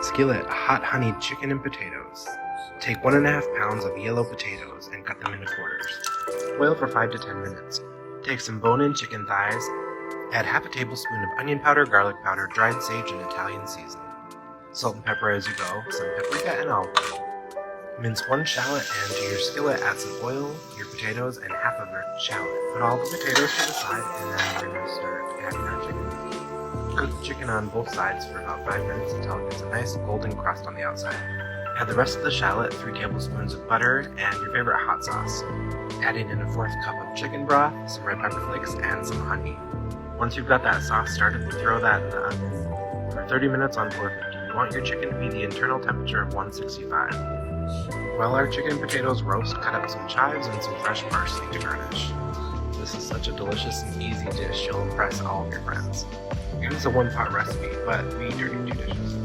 Skillet hot honeyed chicken and potatoes. Take 1½ pounds of yellow potatoes and cut them into quarters. Boil for 5 to 10 minutes. Take some bone-in chicken thighs, add half a tablespoon of onion powder, garlic powder, dried sage, and Italian seasoning. Salt and pepper as you go, some paprika and olive oil. Mince 1 shallot and to your skillet add some oil, your potatoes, and half of your shallot. Put all the potatoes to the side and then we're going to start adding our chicken. Cook the chicken on both sides for about 5 minutes until it gets a nice golden crust on the outside. Add the rest of the shallot, 3 tablespoons of butter, and your favorite hot sauce. Adding in a 1/4 cup of chicken broth, some red pepper flakes, and some honey. Once you've got that sauce started, throw that in the oven for 30 minutes on 450. You want your chicken to be the internal temperature of 165. While our chicken and potatoes roast, cut up some chives and some fresh parsley to garnish. This is such a delicious and easy dish, you'll impress all of your friends. It is a one-pot recipe, but we eat 2 dishes.